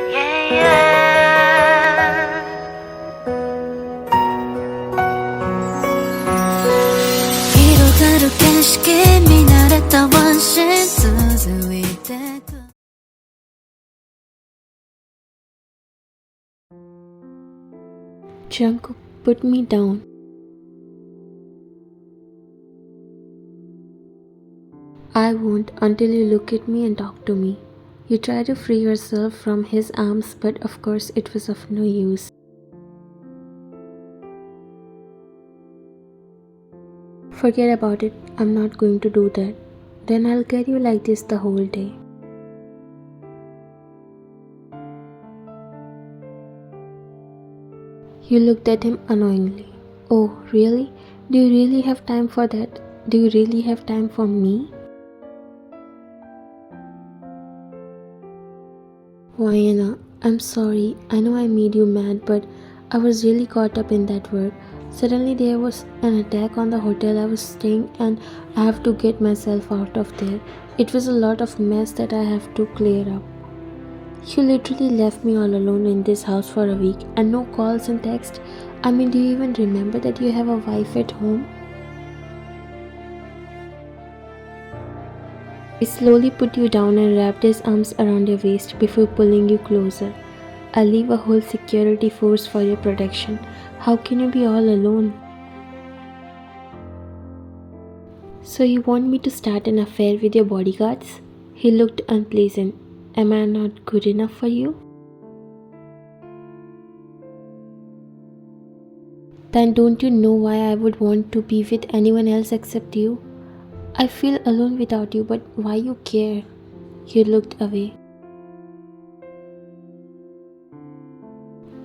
Yeah, yeah. 이뤄가루景色見慣れたワンシーン続いてくJungkook, put me down. I won't until you look at me and talk to me. You try to free yourself from his arms, but of course it was of no use. Forget about it, I'm not going to do that. Then I'll get you like this the whole day. You looked at him annoyingly. Oh, really? Do you really have time for that? Do you really have time for me? Vienna, I'm sorry. I know I made you mad, but I was really caught up in that work. Suddenly there was an attack on the hotel I was staying and I have to get myself out of there. It was a lot of mess that I have to clear up. You literally left me all alone in this house for a week and no calls and text. I mean, do you even remember that you have a wife at home? He slowly put you down and wrapped his arms around your waist before pulling you closer. I'll leave a whole security force for your protection. How can you be all alone? So you want me to start an affair with your bodyguards? He looked unpleasant. Am I not good enough for you? Then don't you know why I would want to be with anyone else except you? I feel alone without you, but why you care? You looked away.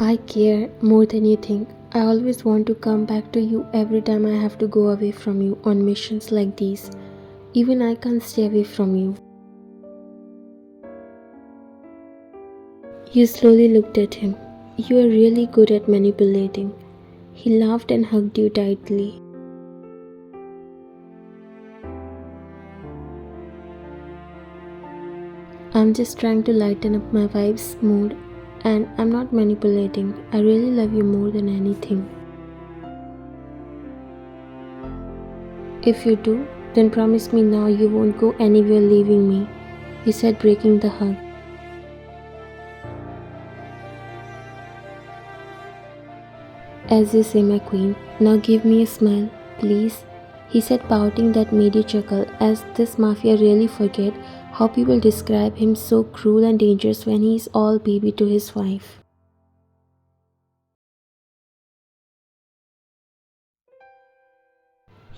I care more than you think. I always want to come back to you every time I have to go away from you on missions like these. Even I can't stay away from you. You slowly looked at him. You are really good at manipulating. He laughed and hugged you tightly. I'm just trying to lighten up my wife's mood, and I'm not manipulating. I really love you more than anything. If you do, then promise me now you won't go anywhere leaving me, he said, breaking the hug. As you say, my queen. Now give me a smile, please, he said, pouting that made you chuckle, as this mafia really forget how people describe him so cruel and dangerous when he is all baby to his wife.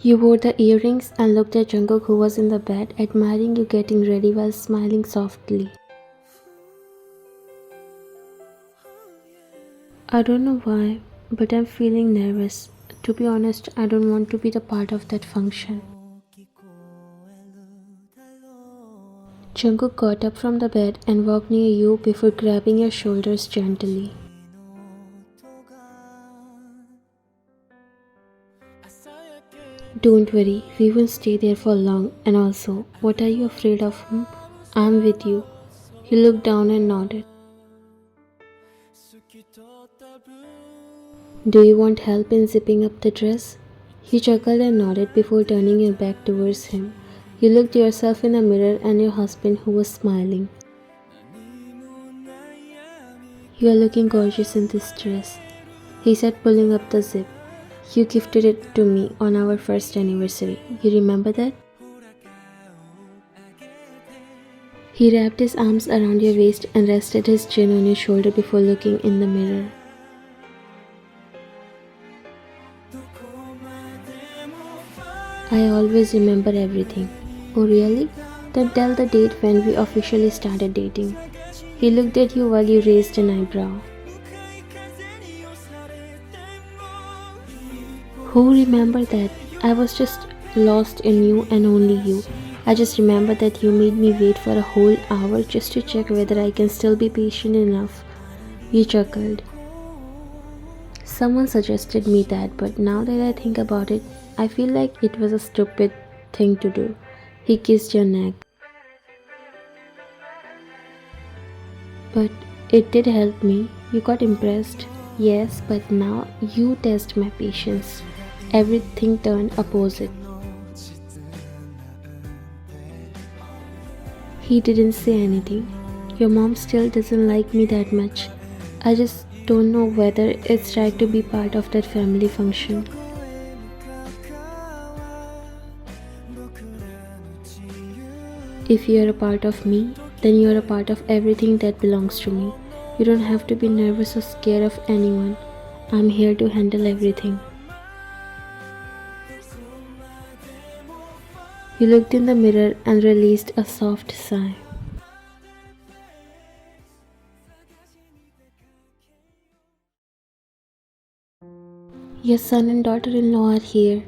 You wore the earrings and looked at Jungkook, who was in the bed, admiring you getting ready while smiling softly. I don't know why, but I'm feeling nervous. To be honest, I don't want to be the part of that function. Jungkook got up from the bed and walked near you before grabbing your shoulders gently. Don't worry, we won't stay there for long, and also, what are you afraid of? I'm with you. He looked down and nodded. Do you want help in zipping up the dress? He chuckled and nodded before turning your back towards him. You looked yourself in the mirror and your husband, who was smiling. You are looking gorgeous in this dress, he said, pulling up the zip. You gifted it to me on our first anniversary. You remember that? He wrapped his arms around your waist and rested his chin on your shoulder before looking in the mirror. I always remember everything. Oh really? Then tell the date when we officially started dating. He looked at you while you raised an eyebrow. Who remembered that? I was just lost in you and only you. I just remember that you made me wait for a whole hour just to check whether I can still be patient enough. You chuckled. Someone suggested me that, but now that I think about it, I feel like it was a stupid thing to do. He kissed your neck. But it did help me. You got impressed. Yes, but now you test my patience. Everything turned opposite. He didn't say anything. Your mom still doesn't like me that much. I just don't know whether it's right to be part of that family function. If you're a part of me, then you're a part of everything that belongs to me. You don't have to be nervous or scared of anyone. I'm here to handle everything. You looked in the mirror and released a soft sigh. Your son and daughter-in-law are here.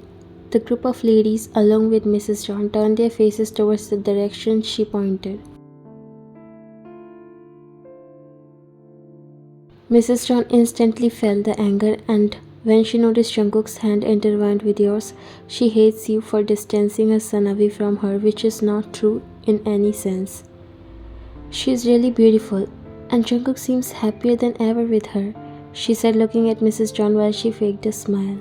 The group of ladies, along with Mrs. John, turned their faces towards the direction she pointed. Mrs. John instantly felt the anger, and when she noticed Jungkook's hand intertwined with yours, she hates you for distancing her son away from her, which is not true in any sense. She is really beautiful, and Jungkook seems happier than ever with her, she said, looking at Mrs. John while she faked a smile.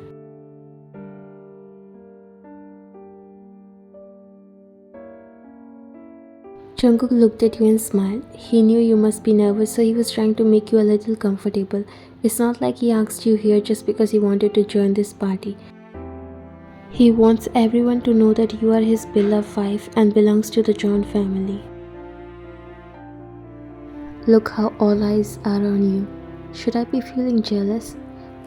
Jungkook looked at you and smiled. He knew you must be nervous, so he was trying to make you a little comfortable. It's not like he asked you here just because he wanted to join this party. He wants everyone to know that you are his beloved wife and belongs to the John family. Look how all eyes are on you. Should I be feeling jealous?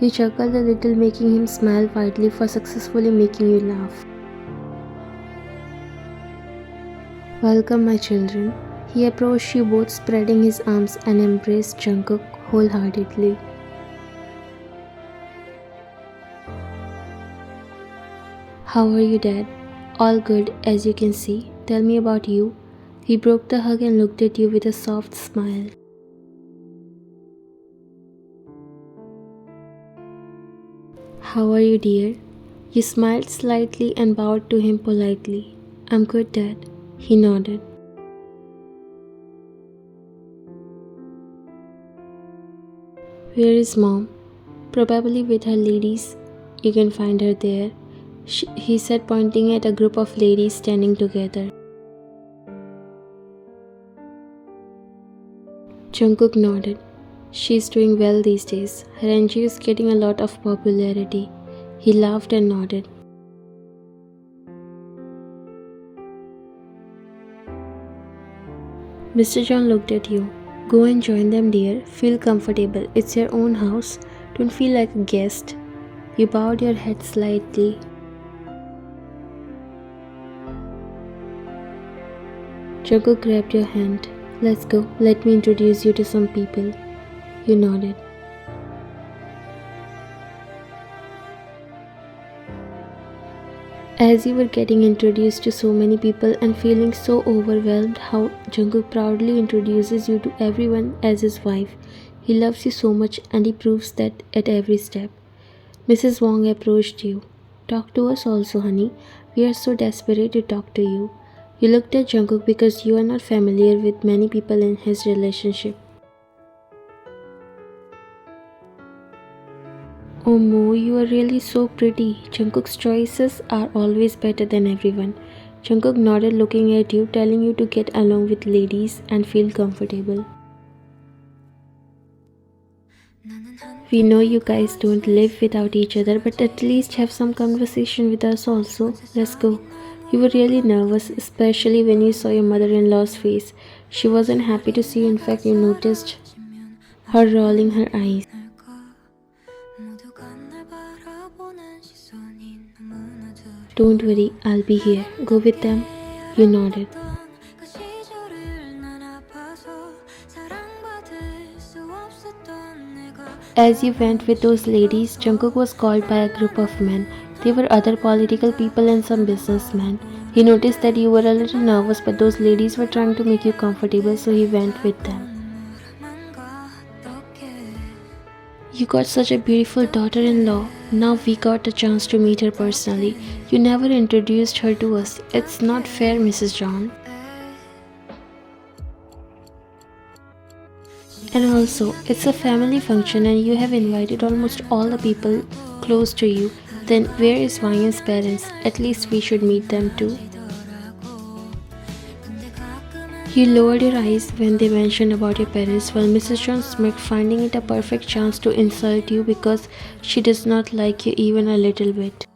You chuckled a little, making him smile widely for successfully making you laugh. Welcome, my children. He approached you both, spreading his arms, and embraced Jungkook wholeheartedly. How are you, Dad? All good, as you can see. Tell me about you. He broke the hug and looked at you with a soft smile. How are you, dear? You smiled slightly and bowed to him politely. I'm good, Dad. He nodded. Where is Mom? Probably with her ladies. You can find her there, he said, pointing at a group of ladies standing together. Jungkook nodded. She's doing well these days. Her NGO is getting a lot of popularity. He laughed and nodded. Mr. John looked at you. Go and join them, dear. Feel comfortable. It's your own house. Don't feel like a guest. You bowed your head slightly. Jungkook grabbed your hand. Let's go. Let me introduce you to some people. You nodded. As you were getting introduced to so many people and feeling so overwhelmed, how Jungkook proudly introduces you to everyone as his wife. He loves you so much and he proves that at every step. Mrs. Wong approached you. Talk to us also, honey. We are so desperate to talk to you. You looked at Jungkook because you are not familiar with many people in his relationship. Oh Mo, you are really so pretty. Jungkook's choices are always better than everyone. Jungkook nodded, looking at you, telling you to get along with ladies and feel comfortable. We know you guys don't live without each other, but at least have some conversation with us also. Let's go. You were really nervous, especially when you saw your mother-in-law's face. She wasn't happy to see you. In fact, you noticed her rolling her eyes. Don't worry, I'll be here. Go with them. You nodded. As you went with those ladies, Jungkook was called by a group of men. They were other political people and some businessmen. He noticed that you were a little nervous, but those ladies were trying to make you comfortable, so he went with them. You got such a beautiful daughter-in-law. Now we got a chance to meet her personally. You never introduced her to us. It's not fair, Mrs. John. And also, it's a family function and you have invited almost all the people close to you. Then where is Ryan's parents? At least we should meet them too. You lowered your eyes when they mentioned about your parents while Mrs. John smirked, finding it a perfect chance to insult you because she does not like you even a little bit.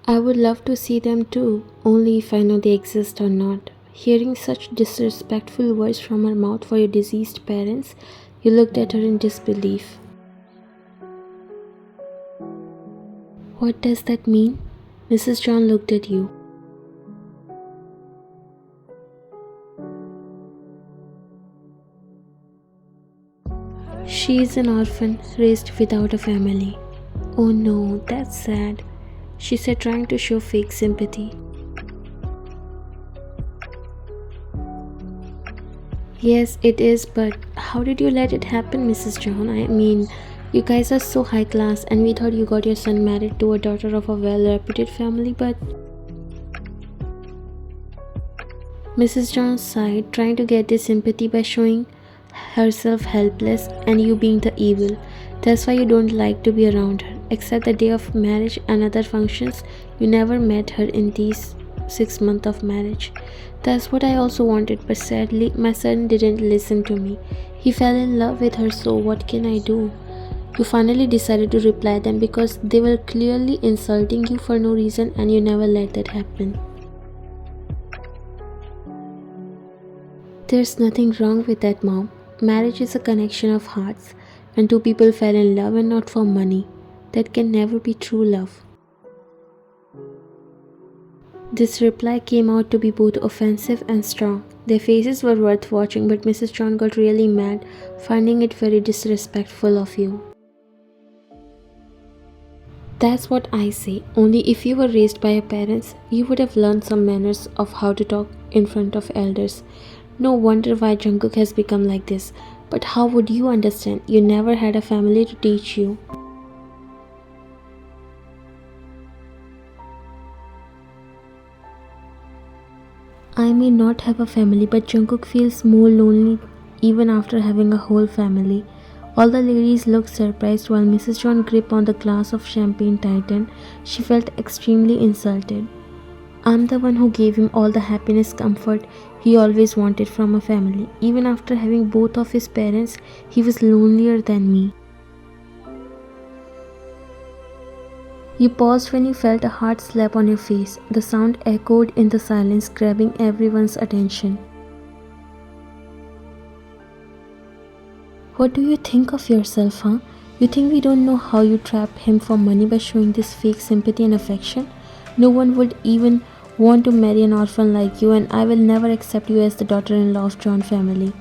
I would love to see them too, only if I know they exist or not. Hearing such disrespectful words from her mouth for your deceased parents, you looked at her in disbelief. What does that mean? Mrs. John looked at you. She is an orphan, raised without a family. Oh no, that's sad, she said, trying to show fake sympathy. Yes, it is, but how did you let it happen, Mrs. John? I mean, you guys are so high class and we thought you got your son married to a daughter of a well-reputed family, but... Mrs. John sighed, trying to get this sympathy by showing herself helpless and you being the evil. That's why you don't like to be around her. Except the day of marriage and other functions, you never met her in these 6 months of marriage. That's what I also wanted, but sadly, my son didn't listen to me. He fell in love with her, so what can I do? You finally decided to reply them because they were clearly insulting you for no reason and you never let that happen. There's nothing wrong with that, Mom. Marriage is a connection of hearts. When two people fell in love and not for money, that can never be true love. This reply came out to be both offensive and strong. Their faces were worth watching, but Mrs. John got really mad, finding it very disrespectful of you. That's what I say. Only if you were raised by your parents, you would have learned some manners of how to talk in front of elders. No wonder why Jungkook has become like this. But how would you understand? You never had a family to teach you. I may not have a family, but Jungkook feels more lonely even after having a whole family. All the ladies looked surprised while Mrs. John gripped on the glass of champagne tightened. She felt extremely insulted. I'm the one who gave him all the happiness, comfort he always wanted from a family. Even after having both of his parents, he was lonelier than me. You paused when you felt a hard slap on your face. The sound echoed in the silence, grabbing everyone's attention. What do you think of yourself, huh? You think we don't know how you trap him for money by showing this fake sympathy and affection? No one would even want to marry an orphan like you, and I will never accept you as the daughter-in-law of John family.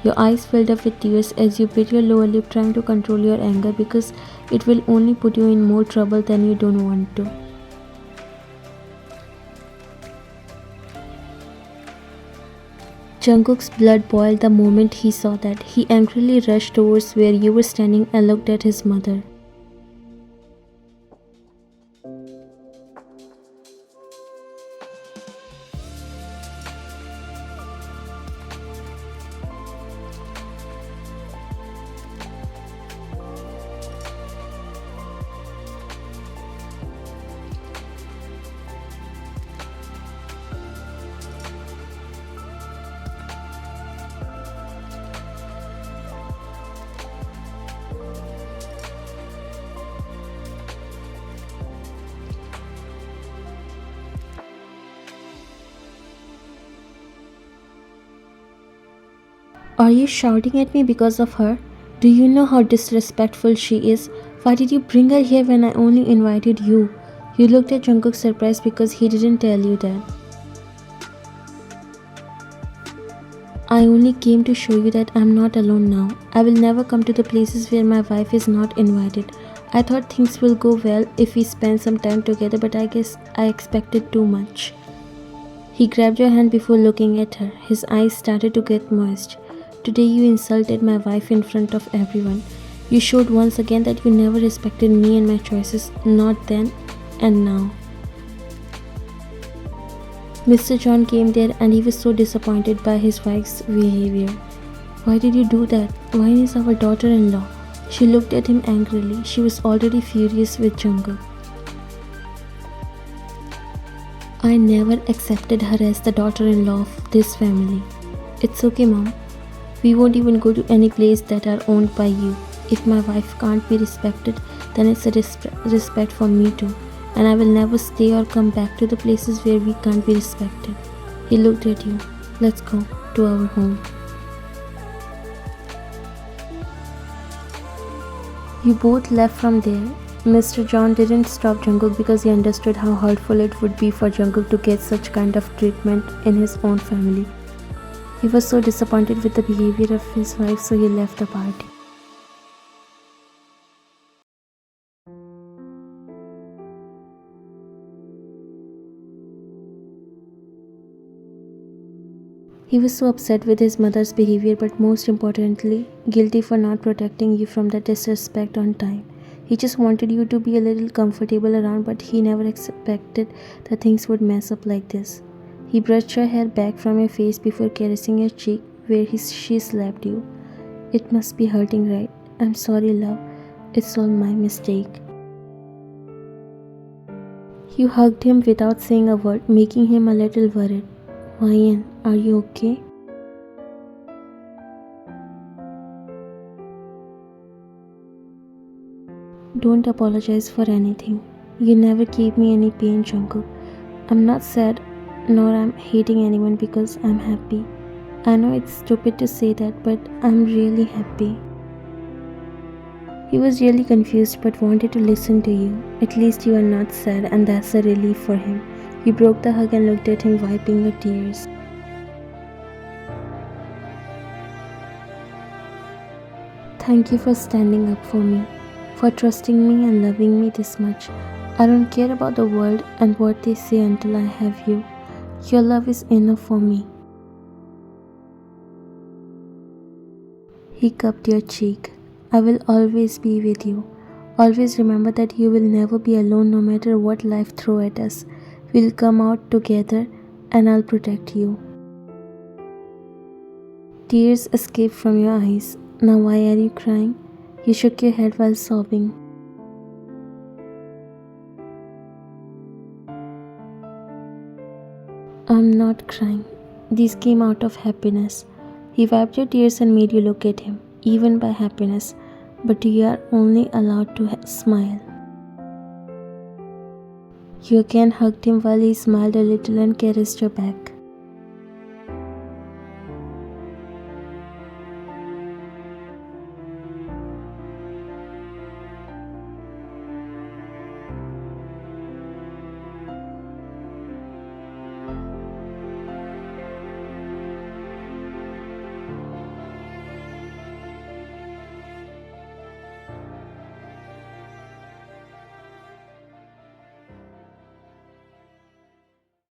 Your eyes filled up with tears as you bit your lower lip, trying to control your anger because it will only put you in more trouble than you don't want to. Jungkook's blood boiled the moment he saw that. He angrily rushed towards where you were standing and looked at his mother. Are you shouting at me because of her? Do you know how disrespectful she is? Why did you bring her here when I only invited you? You looked at Jungkook surprised because he didn't tell you that. I only came to show you that I'm not alone now. I will never come to the places where my wife is not invited. I thought things will go well if we spend some time together, but I guess I expected too much. He grabbed your hand before looking at her. His eyes started to get moist. Today you insulted my wife in front of everyone. You showed once again that you never respected me and my choices, not then and now. Mr. John came there and he was so disappointed by his wife's behavior. Why did you do that? Why is our daughter-in-law? She looked at him angrily. She was already furious with Jungkook. I never accepted her as the daughter-in-law of this family. It's okay, Mom. We won't even go to any place that are owned by you. If my wife can't be respected, then it's a respect for me too. And I will never stay or come back to the places where we can't be respected. He looked at you. Let's go to our home. You both left from there. Mr. John didn't stop Jungkook because he understood how hurtful it would be for Jungkook to get such kind of treatment in his own family. He was so disappointed with the behavior of his wife, so he left the party. He was so upset with his mother's behavior, but most importantly, guilty for not protecting you from the disrespect on time. He just wanted you to be a little comfortable around, but he never expected that things would mess up like this. He brushed your hair back from your face before caressing your cheek where she slapped you. It must be hurting, right? I'm sorry, love. It's all my mistake. You hugged him without saying a word, making him a little worried. Ryan, are you okay? Don't apologize for anything. You never gave me any pain, Jungkook. I'm not sad, nor I'm hating anyone because I'm happy. I know it's stupid to say that, but I'm really happy. He was really confused but wanted to listen to you. At least you are not sad, and that's a relief for him. You broke the hug and looked at him, wiping your tears. Thank you for standing up for me, for trusting me and loving me this much. I don't care about the world and what they say until I have you. Your love is enough for me. He cupped your cheek. I will always be with you. Always remember that you will never be alone no matter what life throws at us. We'll come out together and I'll protect you. Tears escaped from your eyes. Now why are you crying? You shook your head while sobbing. I'm not crying. These came out of happiness. He wiped your tears and made you look at him, even by happiness, but you are only allowed to smile. You again hugged him while he smiled a little and caressed your back.